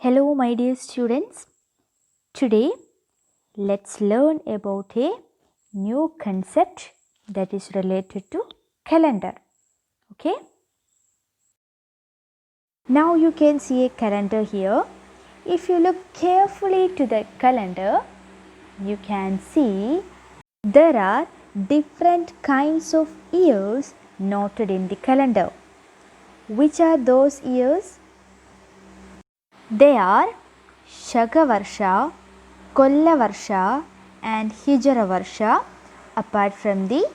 Hello my dear students. Today let's learn about a new concept that is related to calendar. Okay? Now you can see a calendar here. If you look carefully to the calendar, you can see there are different kinds of years noted in the calendar. Which are those years? They are Shagavarsha, Kollavarsha and Hijravarsha, apart from the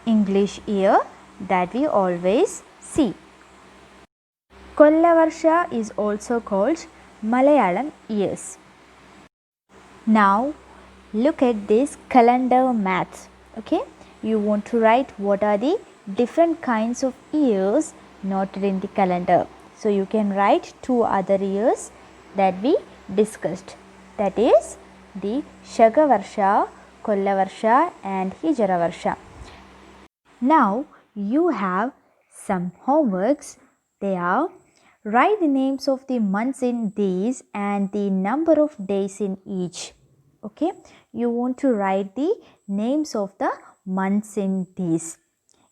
English year that we always see. Kollavarsha is also called Malayalam years. Now look at this calendar math. Okay, you want to write what are the different kinds of years noted in the calendar. So you can write two other years that we discussed, that is the Shagavarsha, Kollavarsha and Hijravarsha. Now you have some homeworks. They are write the names of the months in these and the number of days in each. Okay, you want to write the names of the months in these.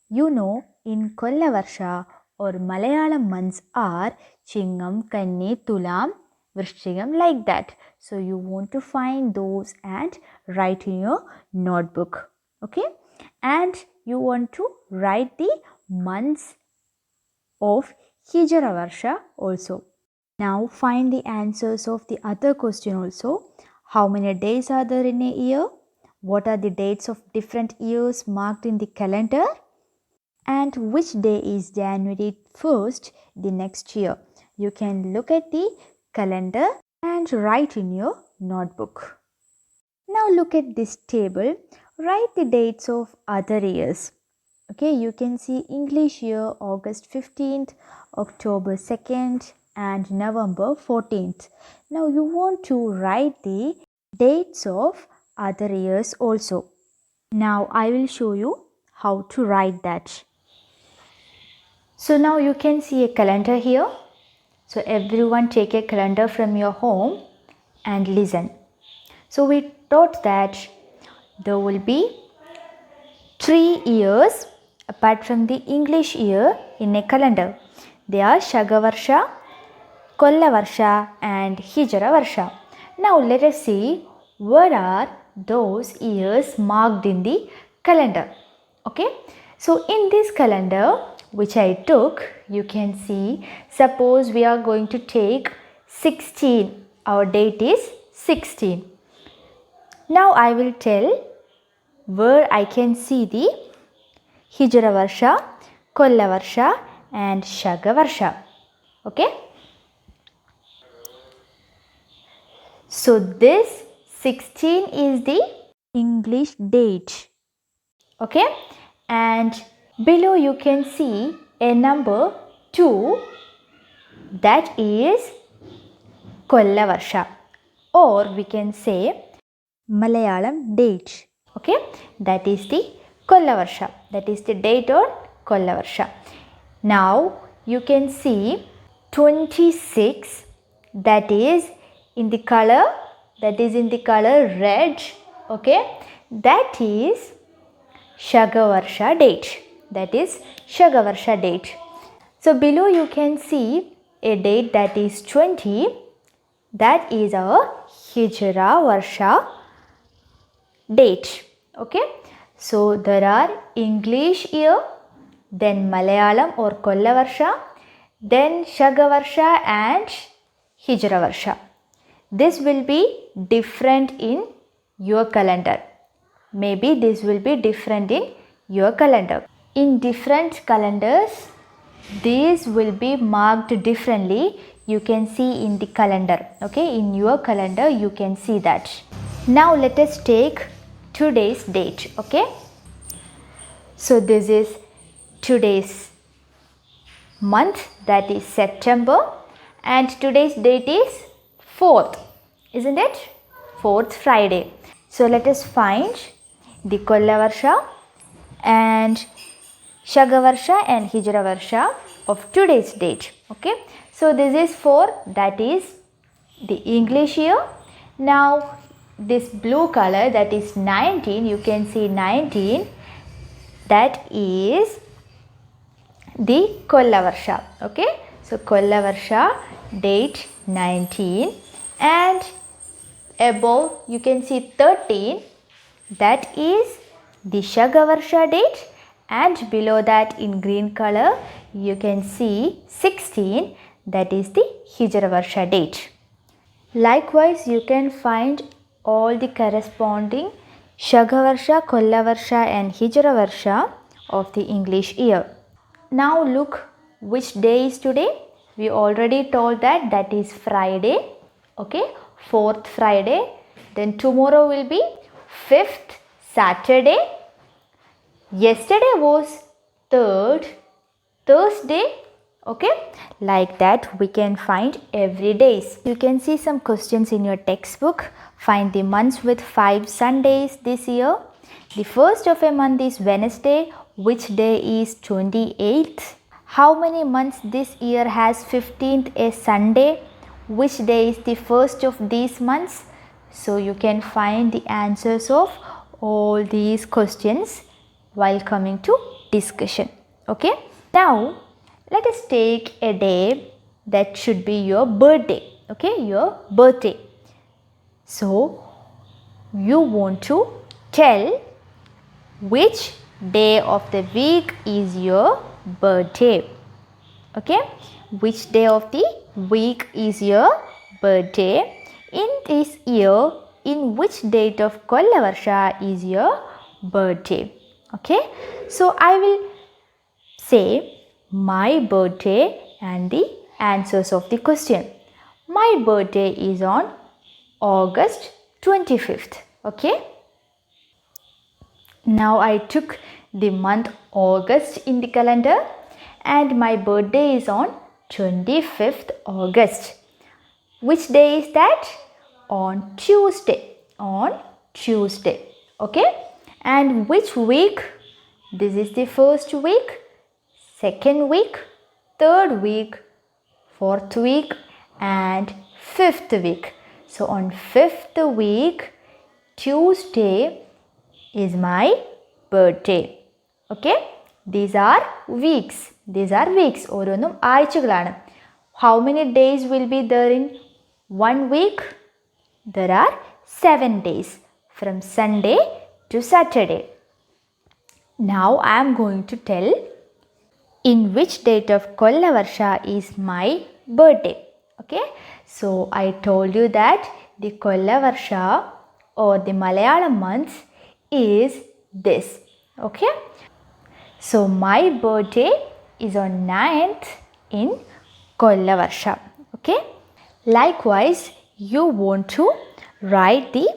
You know, in Kollavarsha or Malayalam months are Chingam, Kanni, Tulam, Vrishchigam, like that. So you want to find those and write in your notebook. Okay, and you want to write the months of Hijravarsha also. Now find the answers of the other question also. How many days are there in a year? What are the dates of different years marked in the calendar? And which day is January 1st the next year? You can look at the calendar and write in your notebook. Now look at this table. Write the dates of other years. Okay, you can see English year August 15th, October 2nd and November 14th. Now you want to write the dates of other years also. Now I will show you how to write that. So now you can see a calendar here. So everyone take a calendar from your home and listen. So we taught that there will be 3 years apart from the English year in a calendar. They are Shagavarsha, Kollavarsha and Hijravarsha. Now let us see what are those years marked in the calendar. Okay, so in this calendar which I took, you can see, suppose we are going to take 16, our date is 16. Now I will tell where I can see the Hijravarsha, Kollavarsha and Shagavarsha. Okay. So this 16 is the English date. Okay. And below you can see a number 2, that is Kollavarsha, or we can say Malayalam date. Okay, that is the Kollavarsha, that is the date on Kollavarsha. Now you can see 26, that is in the color red. Okay, that is Shagavarsha date, that is Shagavarsha date. So below you can see a date that is 20, that is our Hijravarsha date. Okay, so there are English year, then Malayalam or Kollavarsha, then Shagavarsha and Hijravarsha. This will be different in your calendar. Maybe this will be different in your calendar. In different calendars, these will be marked differently. You can see in the calendar. Okay, in your calendar you can see that. Now let us take today's date. Okay, so this is today's month, that is September, and today's date is 4th, isn't it? 4th Friday. So let us find the Kollavarsha and Shagavarsha and Hijravarsha of today's date. Okay, so this is 4, that is the English year. Now this blue color, that is 19, you can see 19, that is the Kollavarsha. Okay, so Kollavarsha, date 19, and above you can see 13, that is the Shagavarsha date, and below that in green color you can see 16, that is the Hijravarsha date. Likewise, you can find all the corresponding Shagavarsha, Kollavarsha and Hijravarsha of the English year. Now look which day is today. We already told that is Friday. Okay, 4th Friday. Then tomorrow will be 5th Saturday. Yesterday was 3rd Thursday. Okay, like that we can find every days. You can see some questions in your textbook. Find the months with 5 Sundays this year. The first of a month is Wednesday. Which day is 28th? How many months this year has 15th a Sunday? Which day is the first of these months? So you can find the answers of all these questions while coming to discussion. Okay, now let us take a day that should be your birthday. Okay, your birthday. So you want to tell which day of the week is your birthday. Okay, which day of the week is your birthday? In this year, in which date of Kollavarsha is your birthday? Okay, so I will say my birthday and the answers of the question. My birthday is on August 25th. Okay, now I took the month August in the calendar and my birthday is on 25th August. Which day is that? On Tuesday. On Tuesday. Okay, and which week? This is the first week, second week, third week, fourth week and fifth week. So on fifth week, Tuesday is my birthday. Okay, these are weeks. These are weeks. ഓരോന്നും ആഴ്ചകളാണ്. How many days will be there in one week? There are 7 days from Sunday to Saturday. Now I am going to tell in which date of Kollavarsha is my birthday. Okay, so I told you that the Kollavarsha or the Malayalam month is this. Okay, so my birthday is on 9th in Kollavarsha. Okay, likewise you want to write the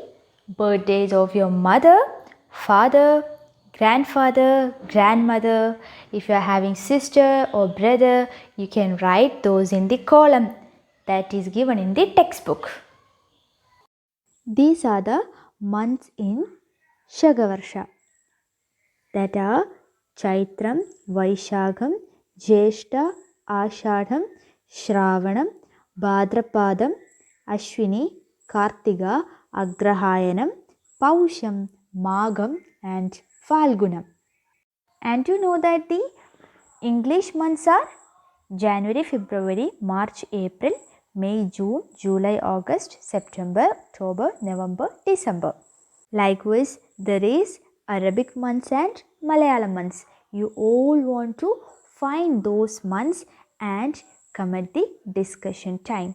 birthdays of your mother, father, grandfather, grandmother. If you are having sister or brother, you can write those in the column that is given in the textbook. These are the months in Shagavarsha, that are Chaitram, Vaishakam, Jeshta, Ashadham, Shravanam, Bhadrapadam, Ashwini, Kartiga, Agrahayanam, Pausham, Magham and Falgunam. And you know that the English months are January, February, March, April, May, June, July, August, September, October, November, December. Likewise, there is Arabic months and Malayalam months. You all want to find those months and come at the discussion time.